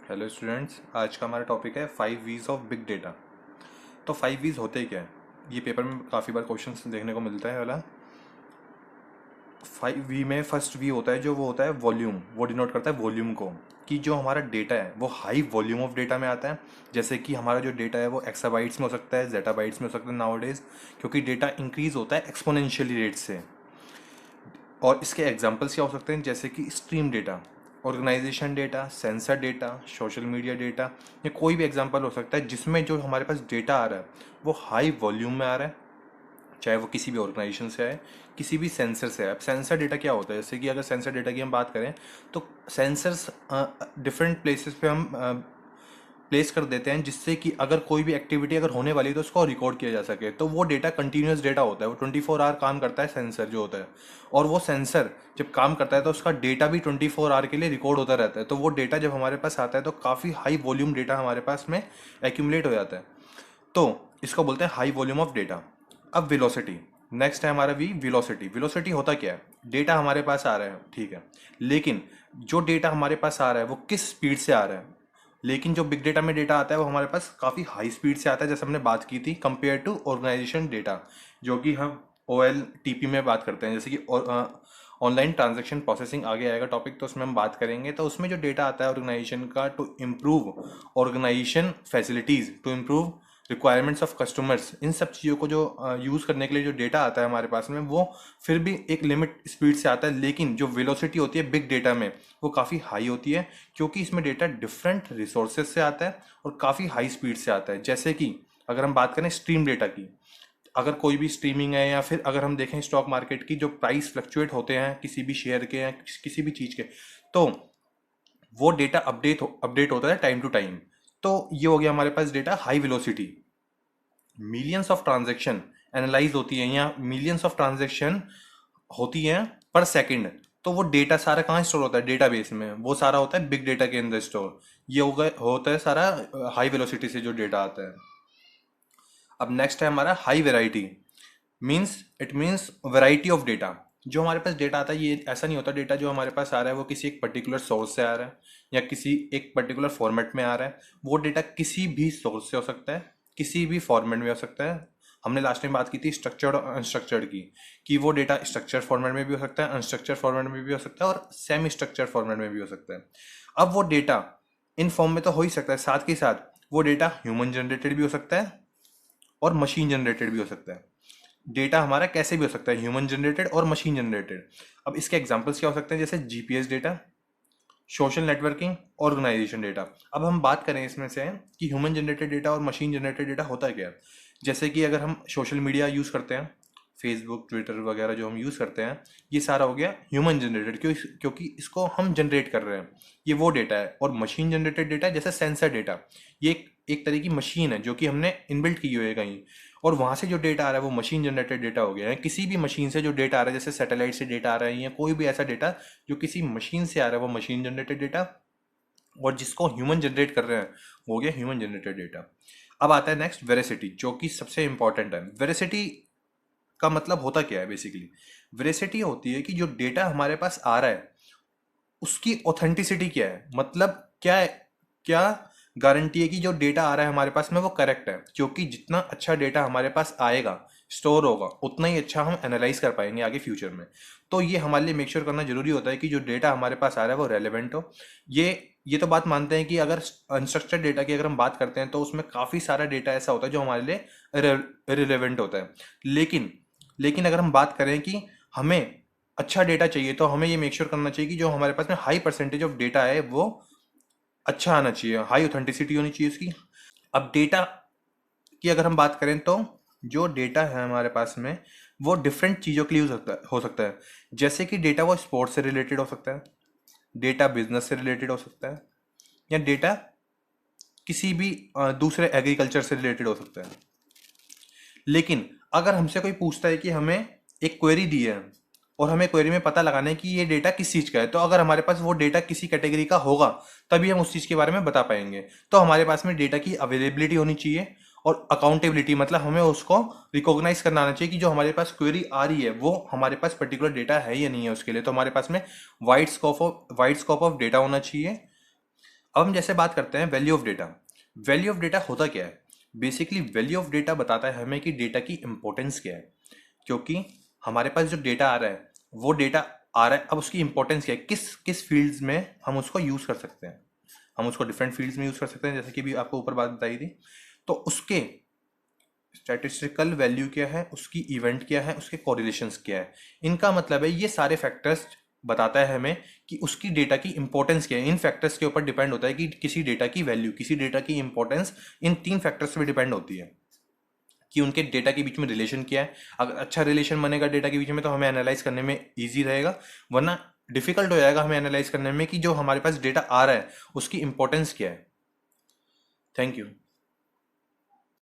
Hello students, आज का हमारा टॉपिक है 5 V's ऑफ बिग डेटा। तो 5 V's होते ही क्या है? ये पेपर में काफ़ी बार क्वेश्चंस देखने को मिलता है वाला। 5 V में फर्स्ट वी होता है जो वो होता है वॉल्यूम। वो डिनोट करता है वॉल्यूम को, कि जो हमारा डेटा है वो हाई वॉल्यूम ऑफ डेटा में आता है। जैसे कि हमारा जो डेटा है वो एक्साबाइट्स में हो सकता है, जेटाबाइट्स में हो सकता है नाउअडेज, क्योंकि डेटा इंक्रीज होता है एक्सपोनेंशियली रेट से। और इसके एग्जांपल्स क्या हो सकते हैं, जैसे कि stream data, organisation data, sensor data, social media data, या कोई भी एग्जांपल हो सकता है जिसमें जो हमारे पास डेटा आ रहा है वो हाई वॉल्यूम में आ रहा है, चाहे वो किसी भी ऑर्गेनाइजेशन से आए, किसी भी सेंसर से आए। अब सेंसर डेटा क्या होता है, जैसे कि अगर सेंसर डेटा की हम बात करें तो सेंसर्स डिफरेंट प्लेसेस पे हम प्लेस कर देते हैं, जिससे कि अगर कोई भी एक्टिविटी अगर होने वाली है तो उसको रिकॉर्ड किया जा सके। तो वो डेटा कंटिन्यूस डेटा होता है, वो 24 आवर काम करता है सेंसर जो होता है। और वो सेंसर जब काम करता है तो उसका डेटा भी 24 आवर के लिए रिकॉर्ड होता रहता है। तो वो डेटा जब हमारे पास आता है तो काफ़ी हाई वॉल्यूम डेटा हमारे पास में एक्यूमुलेट हो जाता है। तो इसको बोलते हैं हाई वॉल्यूम ऑफ डेटा। अब वेलोसिटी, नेक्स्ट है हमारा वी, वेलोसिटी। वेलोसिटी होता क्या है? डेटा हमारे पास आ रहा है, ठीक है, लेकिन जो डेटा हमारे पास आ रहा है वो किस स्पीड से आ रहा है। लेकिन जो बिग डेटा में डेटा आता है वो हमारे पास काफ़ी हाई स्पीड से आता है, जैसे हमने बात की थी कंपेयर टू ऑर्गेनाइजेशन डेटा, जो कि हम OLTP में बात करते हैं। जैसे कि ऑनलाइन ट्रांजैक्शन प्रोसेसिंग आगे आएगा टॉपिक, तो उसमें हम बात करेंगे। तो उसमें जो डेटा आता है ऑर्गेनाइजेशन का, to improve organisation facilities, to improve requirements of customers, इन सब चीज़ों को जो यूज़ करने के लिए जो डेटा आता है हमारे पास में, वो फिर भी एक लिमिट स्पीड से आता है। लेकिन जो वेलोसिटी होती है बिग डेटा में वो काफ़ी हाई होती है, क्योंकि इसमें डेटा डिफरेंट रिसोर्सेज से आता है और काफ़ी हाई स्पीड से आता है। जैसे कि अगर हम बात करें स्ट्रीम डेटा की, अगर कोई भी स्ट्रीमिंग है, या फिर अगर हम देखें स्टॉक मार्केट की जो प्राइस फ्लक्चुएट होते हैं किसी भी शेयर के या किसी भी चीज़ के, तो वो डेटा अपडेट होता है टाइम टू टाइम। तो ये हो गया हमारे पास data high velocity. Millions of transaction analyse होती है, या मिलियंस ऑफ ट्रांजैक्शन होती हैं पर सेकंड। तो वो डेटा सारा कहाँ स्टोर होता है? डेटाबेस में। वो सारा होता है बिग डेटा के अंदर स्टोर। ये होता है सारा हाई वेलोसिटी से जो डेटा आता है। अब नेक्स्ट है हमारा high variety. Means it means variety of data. जो हमारे पास डेटा आता है, ये ऐसा नहीं होता डेटा जो हमारे पास आ रहा है वो किसी एक पर्टिकुलर सोर्स से आ रहा है या किसी एक पर्टिकुलर फॉर्मेट में आ रहा है। वो डेटा किसी भी सोर्स से हो सकता है, किसी भी फॉर्मेट में हो सकता है। हमने लास्ट टाइम बात की थी स्ट्रक्चर्ड और अनस्ट्रक्चर्ड की, कि वो डेटा स्ट्रक्चर फॉर्मेट में भी हो सकता है, अनस्ट्रक्चर फॉर्मेट में भी हो सकता है, और सेमी स्ट्रक्चर फॉर्मेट में भी हो सकता है। अब वो डेटा इन फॉर्म में तो हो ही सकता है, साथ के साथ वो डेटा ह्यूमन जनरेटेड भी हो सकता है और मशीन जनरेटेड भी हो सकता है। डेटा हमारा कैसे भी हो सकता है, ह्यूमन जनरेटेड और मशीन जनरेटेड। अब इसके एग्जांपल्स क्या हो सकते हैं, जैसे GPS data, social networking, organisation data. अब हम बात करें इसमें से कि ह्यूमन जनरेटेड डेटा और मशीन जनरेटेड डेटा होता है क्या है। जैसे कि अगर हम सोशल मीडिया यूज़ करते हैं, फेसबुक, ट्विटर वगैरह जो हम यूज़ करते हैं, ये सारा हो गया ह्यूमन जनरेटेड, क्योंकि इसको हम जनरेट कर रहे हैं, ये वो डेटा है। और मशीन जनरेटेड डेटा जैसे सेंसर डेटा, ये एक तरह की मशीन है जो कि हमने इनबिल्ट की हुई है कहीं, और वहाँ से जो डेटा आ रहा है वो मशीन जनरेटेड डेटा हो गया है। किसी भी मशीन से जो डेटा आ रहा है, जैसे सैटेलाइट से डेटा आ रहा है या कोई भी ऐसा डेटा जो किसी मशीन से आ रहा है, वो मशीन जनरेटेड डेटा। और जिसको ह्यूमन जनरेट कर रहे हैं वो हो गया ह्यूमन जनरेटेड डेटा। अब आता है नेक्स्ट वेरासिटी, जो कि सबसे इंपॉर्टेंट है। वेरासिटी का मतलब होता क्या है बेसिकली? वेरासिटी होती है कि जो डेटा हमारे पास आ रहा है उसकी ऑथेंटिसिटी क्या है, मतलब क्या है, क्या गारंटी है कि जो डेटा आ रहा है हमारे पास में वो करेक्ट है। क्योंकि जितना अच्छा डेटा हमारे पास आएगा, स्टोर होगा, उतना ही अच्छा हम एनालाइज कर पाएंगे आगे फ्यूचर में। तो ये हमारे लिए मेक श्योर करना जरूरी होता है कि जो डेटा हमारे पास आ रहा है वो रेलेवेंट हो। ये तो बात मानते हैं कि अगर अनस्ट्रक्चर्ड डेटा की अगर हम बात करते हैं तो उसमें काफ़ी सारा डेटा ऐसा होता है जो हमारे लिए रिलेवेंट होता है। लेकिन लेकिन अगर हम बात करें कि हमें अच्छा डेटा चाहिए, तो हमें ये मेक श्योर करना चाहिए कि जो हमारे पास में हाई परसेंटेज ऑफ डेटा है वो अच्छा आना चाहिए, हाई ऑथेंटिसिटी होनी चाहिए उसकी। अब डेटा की अगर हम बात करें तो जो डेटा है हमारे पास में वो डिफरेंट चीज़ों के लिए हो सकता है। जैसे कि डेटा वो स्पोर्ट्स से रिलेटेड हो सकता है, डेटा बिजनेस से रिलेटेड हो सकता है, या डेटा किसी भी दूसरे एग्रीकल्चर से रिलेटेड हो सकता है। लेकिन अगर हमसे कोई पूछता है कि हमें एक क्वेरी दी है और हमें क्वेरी में पता लगाना है कि ये डेटा किस चीज़ का है, तो अगर हमारे पास वो डेटा किसी कैटेगरी का होगा तभी हम उस चीज़ के बारे में बता पाएंगे। तो हमारे पास में डेटा की अवेलेबिलिटी होनी चाहिए, और अकाउंटेबिलिटी, मतलब हमें उसको रिकॉग्नाइज करना आना चाहिए कि जो हमारे पास क्वेरी आ रही है वो हमारे पास पर्टिकुलर डेटा है या नहीं है उसके लिए। तो हमारे पास में वाइड स्कोप ऑफ डेटा होना चाहिए। अब हम जैसे बात करते हैं value of data. Value of data होता क्या है? बेसिकली वैल्यू ऑफ डेटा बताता है हमें कि डेटा की इंपॉर्टेंस क्या है, क्योंकि हमारे पास जो डेटा आ रहा है वो डेटा आ रहा है, अब उसकी इंपॉर्टेंस क्या है, किस किस फील्ड्स में हम उसको यूज़ कर सकते हैं। हम उसको डिफरेंट फील्ड्स में यूज़ कर सकते हैं, जैसे कि भी आपको ऊपर बात बताई थी। तो उसके स्टैटिस्टिकल वैल्यू क्या है, उसकी इवेंट क्या है, उसके कोरिलेशंस क्या है, इनका मतलब है ये सारे फैक्टर्स बताता है हमें कि उसकी डेटा की इंपॉर्टेंस क्या है। इन फैक्टर्स के ऊपर डिपेंड होता है कि किसी डेटा की वैल्यू, किसी डेटा की इंपॉर्टेंस इन 3 फैक्टर्स पे डिपेंड होती है कि उनके डेटा के बीच में रिलेशन क्या है। अगर अच्छा रिलेशन बनेगा डेटा के बीच में तो हमें एनालाइज करने में ईजी रहेगा, वरना डिफिकल्ट हो जाएगा हमें एनालाइज करने में कि जो हमारे पास डेटा आ रहा है उसकी इंपॉर्टेंस क्या है। Thank you.